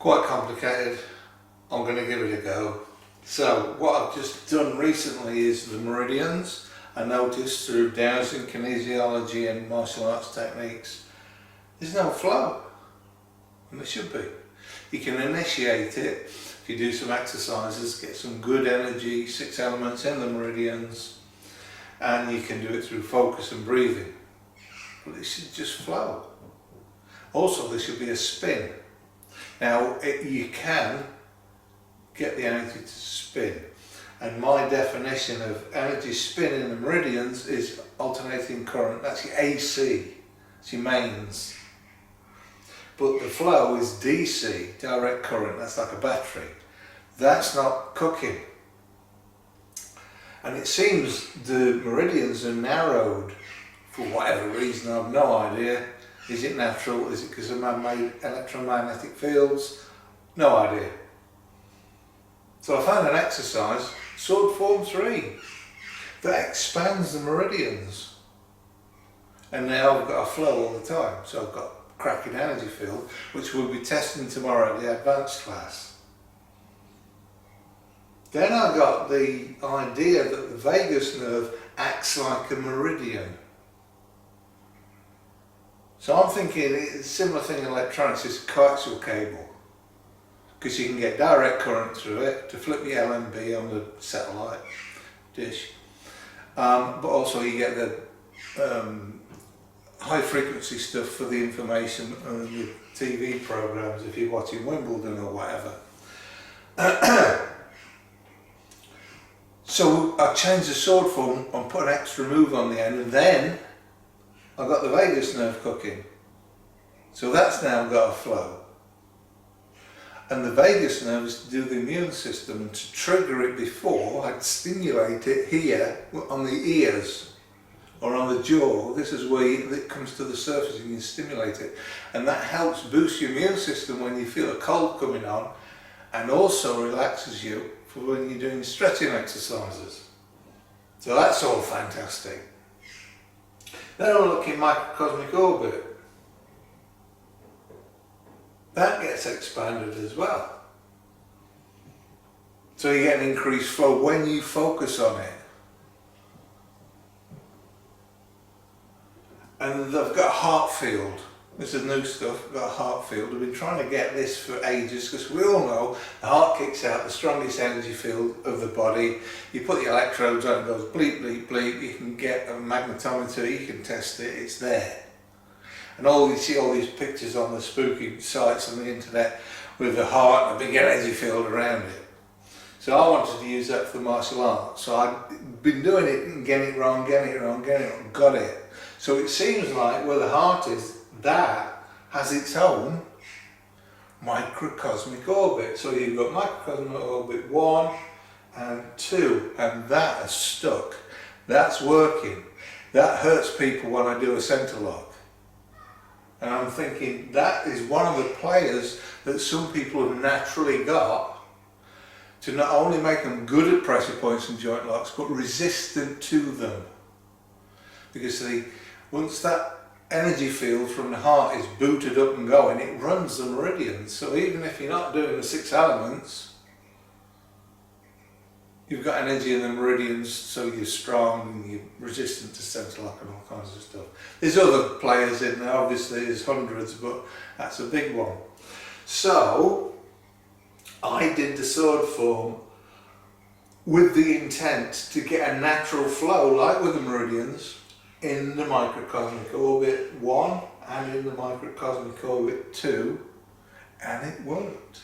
quite complicated. I'm going to give it a go. So what I've just done recently is the meridians. I noticed through dowsing, kinesiology and martial arts techniques, there's no flow, and there should be. You can initiate it if you do some exercises, get some good energy, 6 elements in the meridians, and you can do it through focus and breathing. But it should just flow. Also, there should be a spin. Now, you can get the energy to spin, and my definition of energy spin in the meridians is alternating current. That's your AC, it's your mains. But the flow is DC, direct current. That's like a battery. That's not cooking. And it seems the meridians are narrowed for whatever reason. I have no idea. Is it natural? Is it because of man-made electromagnetic fields? No idea. So I found an exercise, sword form 3, that expands the meridians. And now I've got a flow all the time. So I've got a cracking energy field, which we'll be testing tomorrow at the advanced class. Then I got the idea that the vagus nerve acts like a meridian. So I'm thinking it's a similar thing in electronics, it's a coaxial cable. Because you can get direct current through it to flip the LNB on the satellite dish. But also you get the high frequency stuff for the information on the TV programs if you're watching Wimbledon or whatever. So I changed the sword form and put an extra move on the end, and then I got the vagus nerve cooking. So that's now got a flow. And the vagus nerve is to do the immune system, and to trigger it before, I'd stimulate it here on the ears or on the jaw. This is where it comes to the surface and you stimulate it. And that helps boost your immune system when you feel a cold coming on, and also relaxes you for when you're doing stretching exercises. So that's all fantastic. Then I'll look in Microcosmic Orbit. That gets expanded as well. So you get an increased flow when you focus on it. And they've got a heart field. This is new stuff, we've got a heart field. We've been trying to get this for ages because we all know the heart kicks out the strongest energy field of the body. You put the electrodes on, it goes bleep, bleep, bleep. You can get a magnetometer, you can test it, it's there. And you see all these pictures on the spooky sites on the internet with the heart and a big energy field around it. So I wanted to use that for martial arts. So I've been doing it and getting it wrong, got it. So it seems like where the heart is, that has its own microcosmic orbit. So you've got microcosmic orbit 1 and 2, and that is stuck. That's working. That hurts people when I do a center lock. And I'm thinking that is one of the players that some people have naturally got to not only make them good at pressure points and joint locks, but resistant to them. Because once that energy field from the heart is booted up and going, it runs the meridians. So even if you're not doing the 6 elements, you've got energy in the meridians, so you're strong and you're resistant to center lock and all kinds of stuff. There's other players in there, obviously there's hundreds, but that's a big one. So I did the sword form with the intent to get a natural flow, like with the meridians, in the Microcosmic Orbit 1 and in the Microcosmic Orbit 2, and it worked.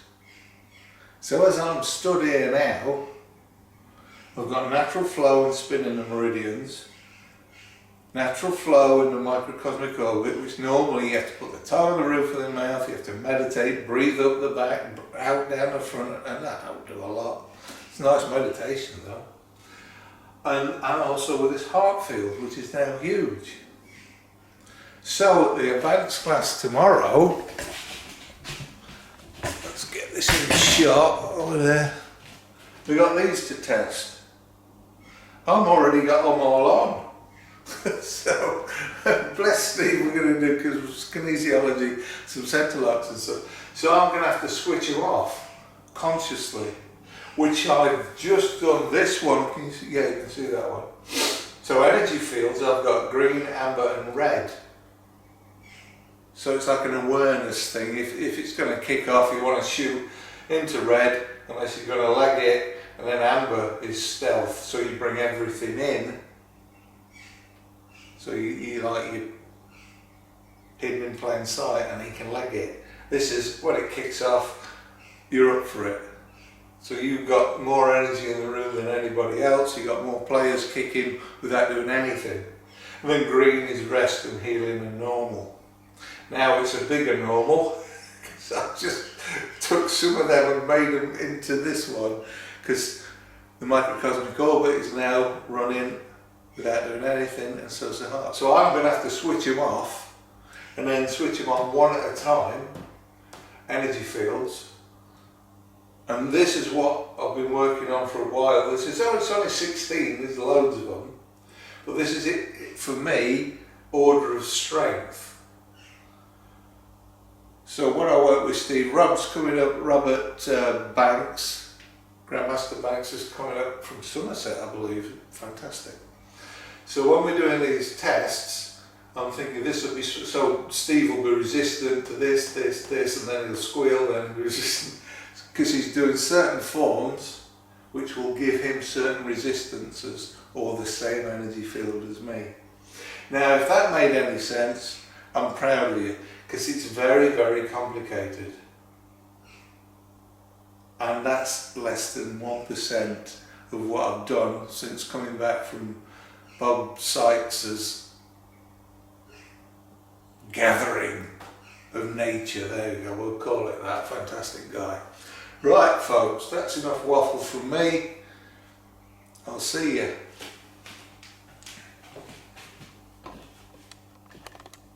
So as I'm stood here now, I've got natural flow and spin in the meridians, natural flow in the Microcosmic Orbit, which normally you have to put the tongue on the roof of the mouth, you have to meditate, breathe up the back, out down the front, and that don't do a lot. It's a nice meditation though. And also with this heart field, which is now huge. So at the advanced class tomorrow, let's get this in shot over there. We've got these to test. I've already got them all on. So, bless Steve, we're going to do because kinesiology, some centre locks and stuff. So I'm going to have to switch them off consciously, which I've just done. This one, can you see? Yeah, you can see that one. So energy fields, I've got green, amber and red. So it's like an awareness thing. If it's going to kick off, you want to shoot into red, unless you're going to leg it, and then amber is stealth, so you bring everything in. So you like you're hidden in plain sight and he can leg it. This is when it kicks off, you're up for it. So you've got more energy in the room than anybody else, you've got more players kicking without doing anything. And then green is rest and healing and normal. Now it's a bigger normal, because I just took some of them and made them into this one, because the Microcosmic Orbit is now running without doing anything, and so's the heart. So I'm going to have to switch them off and then switch them on one at a time, energy fields. And this is what I've been working on for a while. This is it's only 16, there's loads of them, but this is it for me, order of strength. So when I work with Steve, Rob's coming up, Robert Banks, Grandmaster Banks is coming up from Somerset, I believe. Fantastic. So when we're doing these tests, I'm thinking this will be, so Steve will be resistant to this, and then he'll squeal, then he'll be resistant, because he's doing certain forms which will give him certain resistances or the same energy field as me. Now, if that made any sense, I'm proud of you, because it's very, very complicated. And that's less than 1% of what I've done since coming back from Bob Sykes's gathering of nature. There you go, we'll call it that. Fantastic guy. Right folks, that's enough waffle from me. I'll see you.